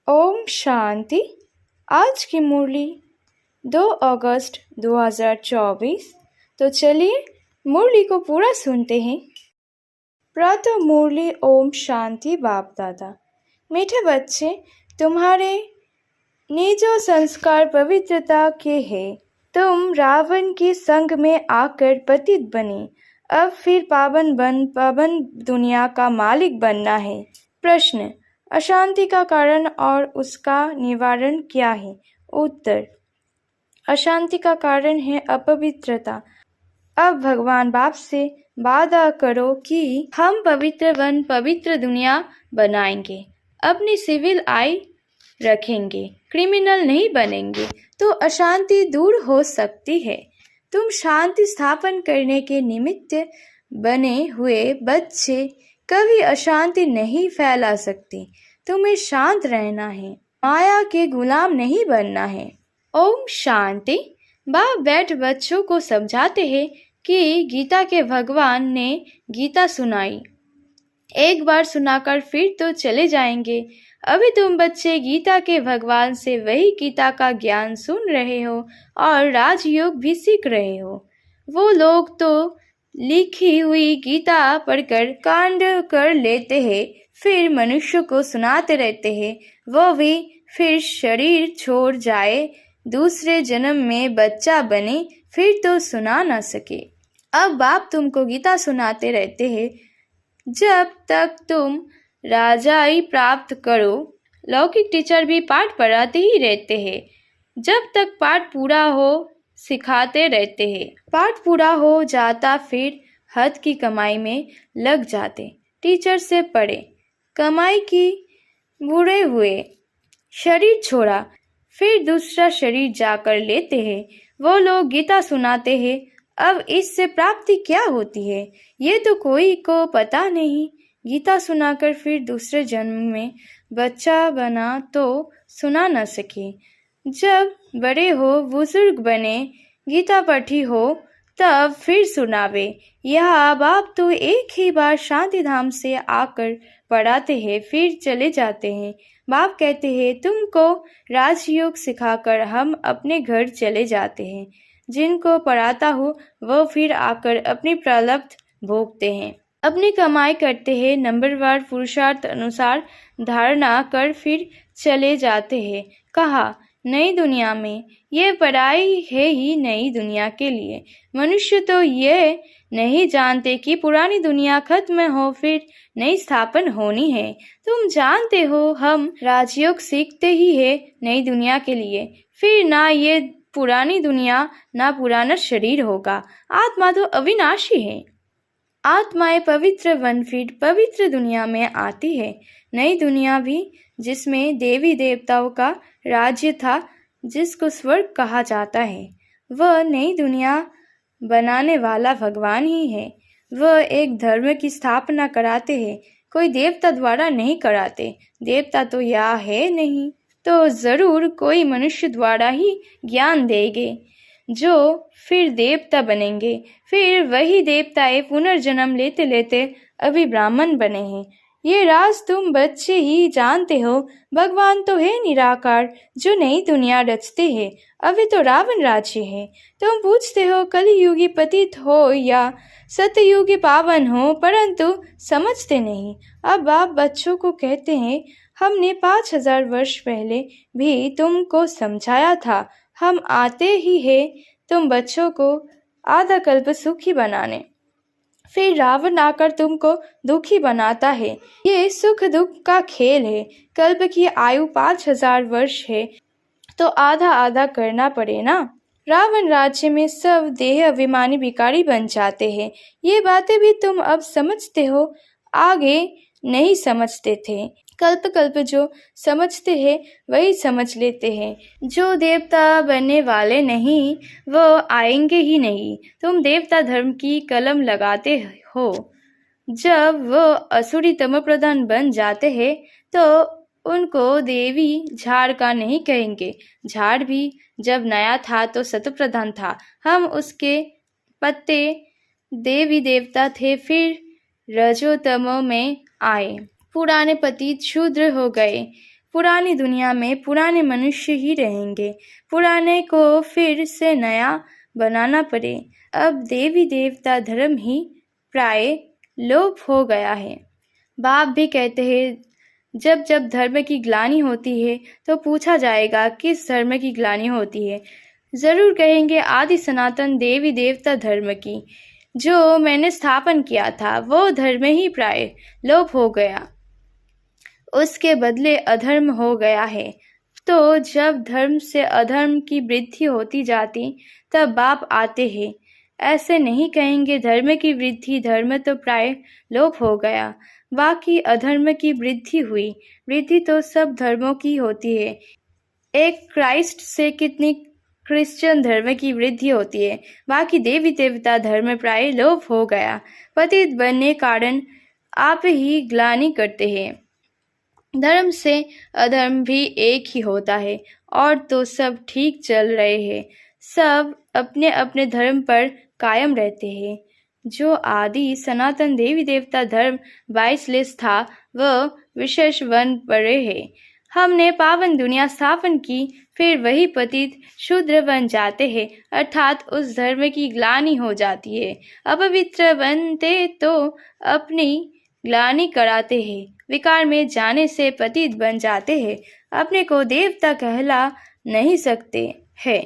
ओम शांति। आज की मुरली 2 अगस्त 2024। तो चलिए मुरली को पूरा सुनते हैं। प्रातः मुरली ओम शांति बाप दादा। मीठे बच्चे, तुम्हारे निजो संस्कार पवित्रता के हैं। तुम रावण के संग में आकर पतित बने, अब फिर पावन दुनिया का मालिक बनना है। प्रश्न: अशांति का कारण और उसका निवारण क्या है? उत्तर: अशांति का कारण है अपवित्रता। अब भगवान बाप से वादा करो कि हम पवित्र दुनिया बनाएंगे, अपनी सिविल आई रखेंगे, क्रिमिनल नहीं बनेंगे, तो अशांति दूर हो सकती है। तुम शांति स्थापन करने के निमित्त बने हुए बच्चे कभी अशांति नहीं फैला सकते। तुम्हें शांत रहना है, माया के गुलाम नहीं बनना है। ओम शांति। बाप बैठ बच्चों को समझाते हैं कि गीता के भगवान ने गीता सुनाई, एक बार सुनाकर फिर तो चले जाएंगे। अभी तुम बच्चे गीता के भगवान से वही गीता का ज्ञान सुन रहे हो और राजयोग भी सीख रहे हो। वो लोग तो लिखी हुई गीता पढ़कर कांड कर लेते हैं, फिर मनुष्य को सुनाते रहते हैं। वो भी फिर शरीर छोड़ जाए, दूसरे जन्म में बच्चा बने, फिर तो सुना न सके। अब बाप तुमको गीता सुनाते रहते हैं जब तक तुम राजाई प्राप्त करो। लौकिक टीचर भी पाठ पढ़ाते ही रहते हैं, जब तक पाठ पूरा हो सिखाते रहते हैं। पाठ पूरा हो जाता फिर हद की कमाई में लग जाते। टीचर से पढ़े, कमाई की, बूढ़े हुए, शरीर छोड़ा, फिर दूसरा शरीर जाकर लेते हैं। वो लोग गीता सुनाते हैं। अब इससे प्राप्ति क्या होती है ये तो कोई को पता नहीं। गीता सुनाकर फिर दूसरे जन्म में बच्चा बना तो सुना न सके। जब बड़े हो, बुजुर्ग बने, गीता पढ़ी हो, तब फिर सुनावे। यह बाप तो एक ही बार शांति धाम से आकर पढ़ाते हैं, फिर चले जाते हैं। बाप कहते हैं तुमको राजयोग सिखाकर हम अपने घर चले जाते हैं। जिनको पढ़ाता हूँ वो फिर आकर अपनी प्रलब्ध भोगते हैं, अपनी कमाई करते हैं, नंबरवार पुरुषार्थ अनुसार धारणा कर फिर चले जाते हैं। कहा नई दुनिया में ये पढ़ाई है ही नई दुनिया के लिए। मनुष्य तो ये नहीं जानते कि पुरानी दुनिया खत्म हो फिर नई स्थापन होनी है। तुम जानते हो हम राजयोग सीखते ही है नई दुनिया के लिए, फिर ना ये पुरानी दुनिया ना पुराना शरीर होगा। आत्मा तो अविनाशी है। आत्माएं पवित्र बन फिर पवित्र दुनिया में आती है। नई दुनिया भी जिसमें देवी देवताओं का राज्य था, जिसको स्वर्ग कहा जाता है, वह नई दुनिया बनाने वाला भगवान ही है। वह एक धर्म की स्थापना कराते हैं, कोई देवता द्वारा नहीं कराते। देवता तो या है नहीं, तो जरूर कोई मनुष्य द्वारा ही ज्ञान देंगे, जो फिर देवता बनेंगे। फिर वही देवताएं पुनर्जन्म लेते लेते अभी ब्राह्मण बने हैं। ये राज तुम बच्चे ही जानते हो। भगवान तो है निराकार, जो नई दुनिया रचते हैं। अभी तो रावण राज्य है। तुम पूछते हो कलियुगी पतित हो या सतयुगी पावन हो, परंतु समझते नहीं। अब आप बच्चों को कहते हैं हमने 5000 वर्ष पहले भी तुमको समझाया था। हम आते ही है तुम बच्चों को आधा कल्प सुखी बनाने, फिर रावण आकर तुमको दुखी बनाता है। ये सुख दुख का खेल है। कल्प की आयु 5000 वर्ष है, तो आधा आधा करना पड़े ना। रावण राज्य में सब देह अभिमानी भिखारी बन जाते हैं। ये बातें भी तुम अब समझते हो, आगे नहीं समझते थे। कल्प कल्प जो समझते हैं वही समझ लेते हैं। जो देवता बनने वाले नहीं वो आएंगे ही नहीं। तुम देवता धर्म की कलम लगाते हो। जब वो असुरी तम प्रधान बन जाते हैं तो उनको देवी झाड़ का नहीं कहेंगे। झाड़ भी जब नया था तो सत प्रधान था, हम उसके पत्ते देवी देवता थे, फिर रजोतमो में आए, पुराने पतित शूद्र हो गए, पुरानी दुनिया में पुराने मनुष्य ही रहेंगे, पुराने को फिर से नया बनाना पड़े। अब देवी देवता धर्म ही प्राय लोप हो गया है। बाप भी कहते हैं जब जब धर्म की ग्लानि होती है तो पूछा जाएगा किस धर्म की ग्लानि होती है। जरूर कहेंगे आदि सनातन देवी देवता धर्म की, जो मैंने स्थापन किया था वो धर्म ही प्राय लोप हो गया, उसके बदले अधर्म हो गया है। तो जब धर्म से अधर्म की वृद्धि होती जाती तब बाप आते हैं। ऐसे नहीं कहेंगे धर्म की वृद्धि, धर्म तो प्राय लोप हो गया, बाकी अधर्म की वृद्धि हुई। वृद्धि तो सब धर्मों की होती है। एक क्राइस्ट से कितनी क्रिश्चियन धर्म की वृद्धि होती है, बाकी देवी देवता धर्म प्राय लोप हो गया। पतित बनने कारण आप ही ग्लानि करते हैं। धर्म से अधर्म भी एक ही होता है और तो सब ठीक चल रहे हैं, सब अपने अपने धर्म पर कायम रहते हैं। जो आदि सनातन देवी देवता धर्म 22 था वह विशेष बन पड़े है। हमने पावन दुनिया स्थापन की, फिर वही पतित शूद्र बन जाते हैं, अर्थात उस धर्म की ग्लानि हो जाती है। अपवित्र बनते तो अपनी ग्लानि कराते हैं, विकार में जाने से पतित बन जाते हैं, अपने को देवता कहला नहीं सकते हैं।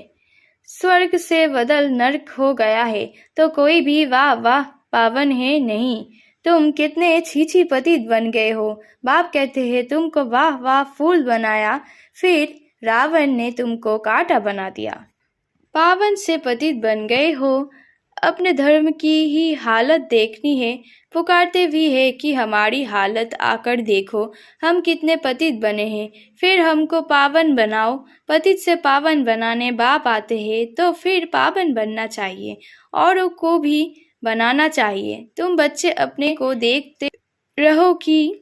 स्वर्ग से बदल नरक हो गया है तो कोई भी वाह वाह पावन है नहीं। तुम कितने छीछी पतित बन गए हो। बाप कहते हैं तुमको वाह वाह फूल बनाया, फिर रावण ने तुमको कांटा बना दिया। पावन से पतित बन गए हो, अपने धर्म की ही हालत देखनी है। पुकारते भी है कि हमारी हालत आकर देखो, हम कितने पतित बने हैं, फिर हमको पावन बनाओ। पतित से पावन बनाने बाप आते हैं तो फिर पावन बनना चाहिए, औरों को भी बनाना चाहिए। तुम बच्चे अपने को देखते रहो कि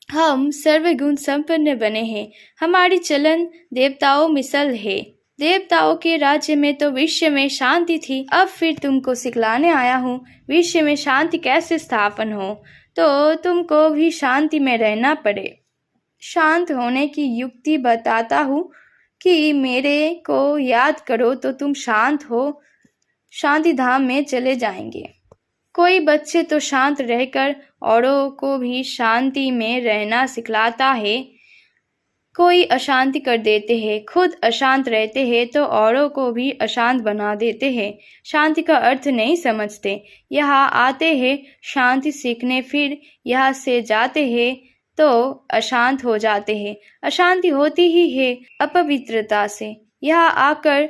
हम सर्वगुण संपन्न बने हैं, हमारी चलन देवताओं मिसल है। देवताओं के राज्य में तो विश्व में शांति थी, अब फिर तुमको सिखलाने आया हूँ विश्व में शांति कैसे स्थापन हो, तो तुमको भी शांति में रहना पड़े। शांत होने की युक्ति बताता हूँ कि मेरे को याद करो तो तुम शांत हो, शांति धाम में चले जाएंगे। कोई बच्चे तो शांत रहकर औरों को भी शांति में रहना सिखलाता है, कोई अशांति कर देते हैं, खुद अशांत रहते हैं तो औरों को भी अशांत बना देते हैं। शांति का अर्थ नहीं समझते। यहाँ आते हैं शांति सीखने, फिर यहाँ से जाते हैं तो अशांत हो जाते हैं। अशांति होती ही है अपवित्रता से। यहाँ आकर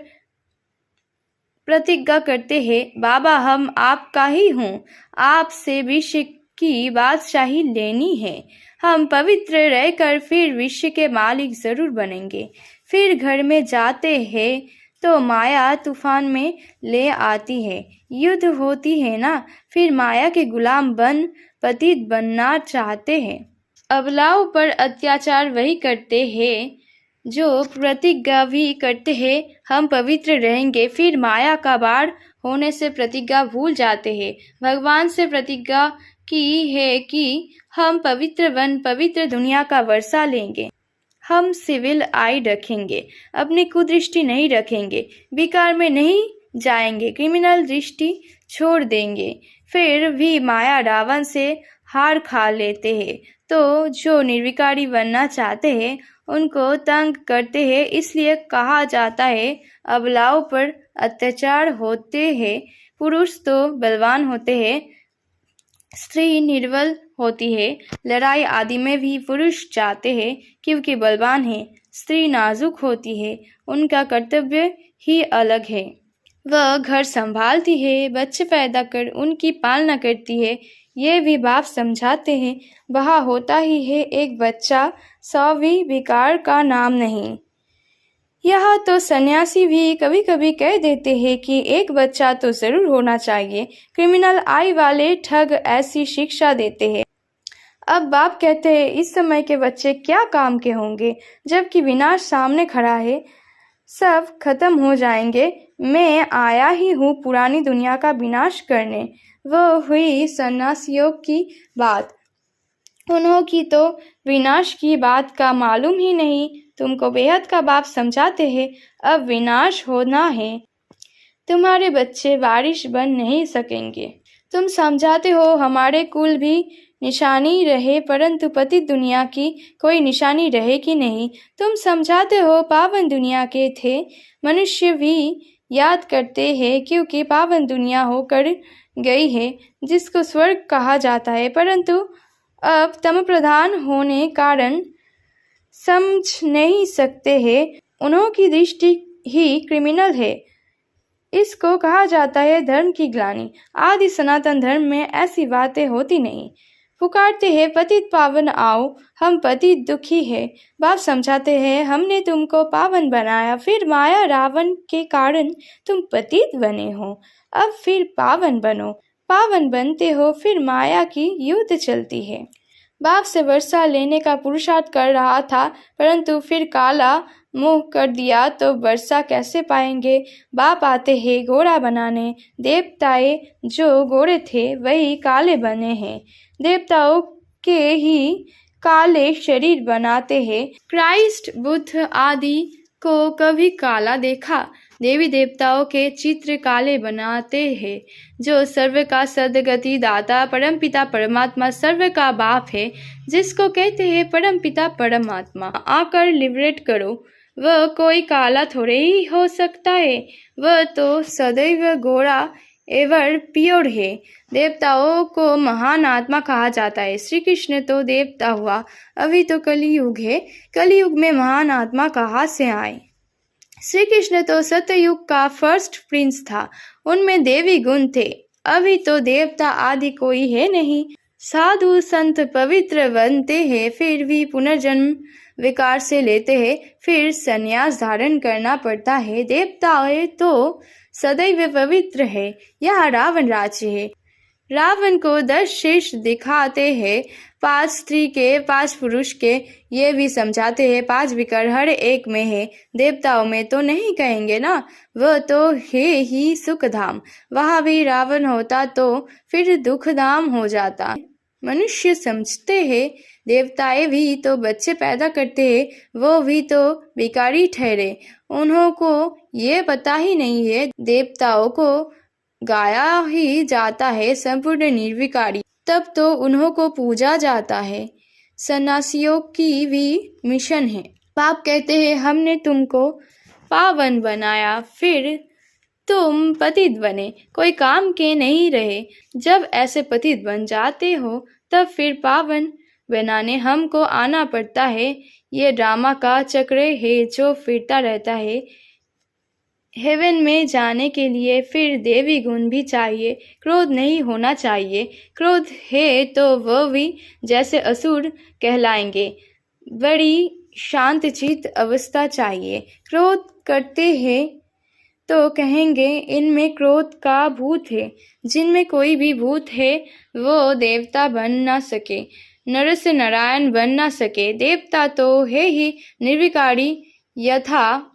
प्रतिज्ञा करते हैं बाबा हम आपका ही हूँ, आपसे विश्व की बादशाही लेनी है। हम पवित्र रहकर फिर विश्व के मालिक जरूर बनेंगे। फिर घर में जाते हैं तो माया तूफान में ले आती है, युद्ध होती है ना, फिर माया के गुलाम बन पतित बनना चाहते हैं। अबलाओं पर अत्याचार वही करते हैं जो प्रतिज्ञा भी करते हैं हम पवित्र रहेंगे, फिर माया का बाढ़ होने से प्रतिज्ञा भूल जाते हैं। भगवान से प्रतिज्ञा की है कि हम पवित्र बन पवित्र दुनिया का वर्षा लेंगे, हम सिविल आई रखेंगे, अपनी कुदृष्टि नहीं रखेंगे, विकार में नहीं जाएंगे, क्रिमिनल दृष्टि छोड़ देंगे। फिर भी माया रावण से हार खा लेते हैं, तो जो निर्विकारी बनना चाहते हैं उनको तंग करते हैं। इसलिए कहा जाता है अबलाओं पर अत्याचार होते हैं। पुरुष तो बलवान होते हैं, स्त्री निर्बल होती है। लड़ाई आदि में भी पुरुष जाते हैं क्योंकि बलवान है, स्त्री नाजुक होती है, उनका कर्तव्य ही अलग है। वह घर संभालती है, बच्चे पैदा कर उनकी पालना करती है। ये भी बाप समझाते हैं वहाँ होता ही है एक बच्चा, 100 भी बेकार का नाम नहीं। यहाँ तो सन्यासी भी कभी कभी कह देते हैं कि एक बच्चा तो जरूर होना चाहिए। क्रिमिनल आई वाले ठग ऐसी शिक्षा देते हैं। अब बाप कहते हैं इस समय के बच्चे क्या काम के होंगे, जबकि विनाश सामने खड़ा है, सब खत्म हो जाएंगे। मैं आया ही हूँ पुरानी दुनिया का विनाश करने। वह हुई सन्यासियों की बात। उन्हों की तो विनाश की बात का मालूम ही नहीं। तुमको बेहद का बाप समझाते हैं अब विनाश होना है, तुम्हारे बच्चे वारिश बन नहीं सकेंगे। तुम समझाते हो हमारे कुल भी निशानी रहे, परंतु पतित दुनिया की कोई निशानी रहे कि नहीं। तुम समझाते हो पावन दुनिया के थे, मनुष्य भी याद करते हैं क्योंकि पावन दुनिया होकर गई है जिसको स्वर्ग कहा जाता है, परंतु अब तम प्रधान होने कारण समझ नहीं सकते हैं। उन्हों की दृष्टि ही क्रिमिनल है। इसको कहा जाता है धर्म की ग्लानि। आदि सनातन धर्म में ऐसी बातें होती नहीं। पुकारते हैं पतित पावन आओ, हम पतित दुखी है। बाप समझाते हैं हमने तुमको पावन बनाया, फिर माया रावण के कारण तुम पतित बने हो, अब फिर पावन बनो। पावन बनते हो फिर माया की युद्ध चलती है। बाप से वर्षा लेने का पुरुषार्थ कर रहा था, परंतु फिर काला मुंह कर दिया तो वर्षा कैसे पाएंगे। बाप आते हैं गोरा बनाने। देवताए जो गोरे थे वही काले बने हैं। देवताओं के ही काले शरीर बनाते हैं। क्राइस्ट, बुद्ध आदि को कभी काला देखा? देवी देवताओं के चित्र काले बनाते हैं। जो सर्व का सदगति दाता परमपिता परमात्मा सर्व का बाप है, जिसको कहते हैं परमपिता परमात्मा, आकर लिबरेट करो। वह कोई काला थोड़े ही हो सकता है, वह तो सदैव गोरा एवर प्योर है। देवताओं को महान आत्मा कहा जाता है। श्री कृष्ण तो देवता हुआ, अभी तो कलियुग है, कलियुग में महान आत्मा कहाँ से आए? श्री कृष्ण तो सतयुग का फर्स्ट प्रिंस था, उनमें देवी गुण थे, अभी तो देवता आदि कोई है नहीं। साधु संत पवित्र बनते हैं, फिर भी पुनर्जन्म विकार से लेते हैं, फिर संन्यास धारण करना पड़ता है। देवताएं तो सदैव पवित्र है। यह रावण राज्य है। रावण को 10 शीश दिखाते हैं, 5 स्त्री के 5 पुरुष के, ये भी समझाते हैं 5 विकार हर एक में है। देवताओं में तो नहीं कहेंगे ना, वह तो है ही सुखधाम। वहाँ भी रावण होता तो फिर दुखधाम हो जाता। मनुष्य समझते हैं देवताएं भी तो बच्चे पैदा करते हैं, वो भी तो विकारी ठहरे। उन्हों को ये पता ही नहीं है देवताओं को गाया ही जाता है संपूर्ण निर्विकारी, तब तो उन्हों को पूजा जाता है। सन्यासियों की भी मिशन है। बाप कहते हैं हमने तुमको पावन बनाया, फिर तुम पतित बने, कोई काम के नहीं रहे। जब ऐसे पतित बन जाते हो तब फिर पावन बनाने हमको आना पड़ता है। ये ड्रामा का चक्र है जो फिरता रहता है। हेवन में जाने के लिए फिर देवी गुण भी चाहिए। क्रोध नहीं होना चाहिए, क्रोध है तो वह भी जैसे असुर कहलाएंगे। बड़ी शांतचित्त अवस्था चाहिए। क्रोध करते हैं तो कहेंगे इनमें क्रोध का भूत है। जिनमें कोई भी भूत है वो देवता बन ना सके, नर से नारायण बन ना सके। देवता तो है ही निर्विकारी, यथा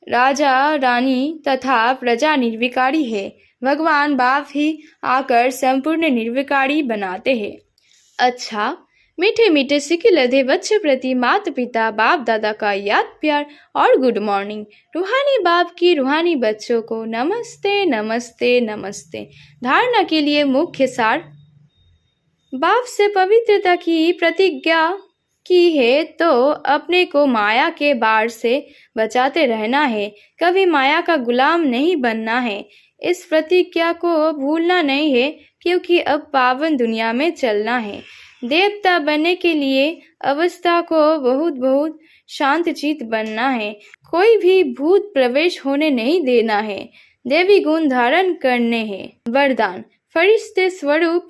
राजा रानी तथा प्रजा निर्विकारी है। भगवान बाप ही आकर संपूर्ण निर्विकारी बनाते हैं। अच्छा, मीठे मीठे सिक्के लदे बच्चे प्रति माता पिता बाप दादा का याद प्यार और गुड मॉर्निंग। रूहानी बाप की रूहानी बच्चों को नमस्ते नमस्ते नमस्ते। धारणा के लिए मुख्य सार। बाप से पवित्रता की प्रतिज्ञा की है तो अपने को माया के बाढ़ से बचाते रहना है, कभी माया का गुलाम नहीं बनना है। इस प्रतिज्ञा को भूलना नहीं है, क्योंकि अब पावन दुनिया में चलना है। देवता बनने के लिए अवस्था को बहुत बहुत शांतचित्त बनना है। कोई भी भूत प्रवेश होने नहीं देना है। देवी गुण धारण करने हैं। वरदान। फरिश्ते स्वरूप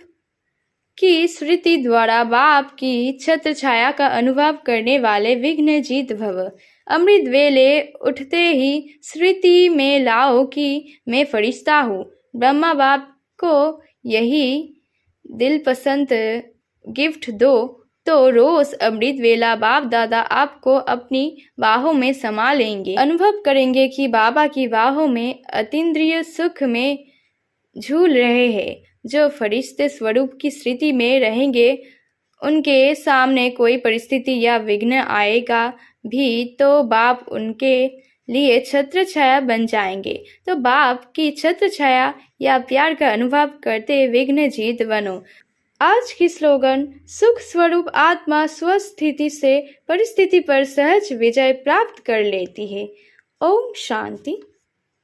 की स्मृति द्वारा बाप की छत्र छाया का अनुभव करने वाले विघ्न जीत भव। अमृत वेले उठते ही स्मृति में लाओ कि मैं फरिश्ता हूँ। ब्रह्मा बाप को यही दिल पसंद गिफ्ट दो तो रोज अमृत वेला बाप दादा आपको अपनी बाहों में समा लेंगे। अनुभव करेंगे कि बाबा की बाहों में अतीन्द्रिय सुख में झूल रहे हैं। जो फरिश्ते स्वरूप की स्थिति में रहेंगे उनके सामने कोई परिस्थिति या विघ्न आएगा भी तो बाप उनके लिए छत्र छाया बन जाएंगे। तो बाप की छत्र छाया या प्यार का अनुभव करते विघ्न जीत बनो। आज की स्लोगन, सुख स्वरूप आत्मा स्वस्थिति से परिस्थिति पर सहज विजय प्राप्त कर लेती है। ओम शांति।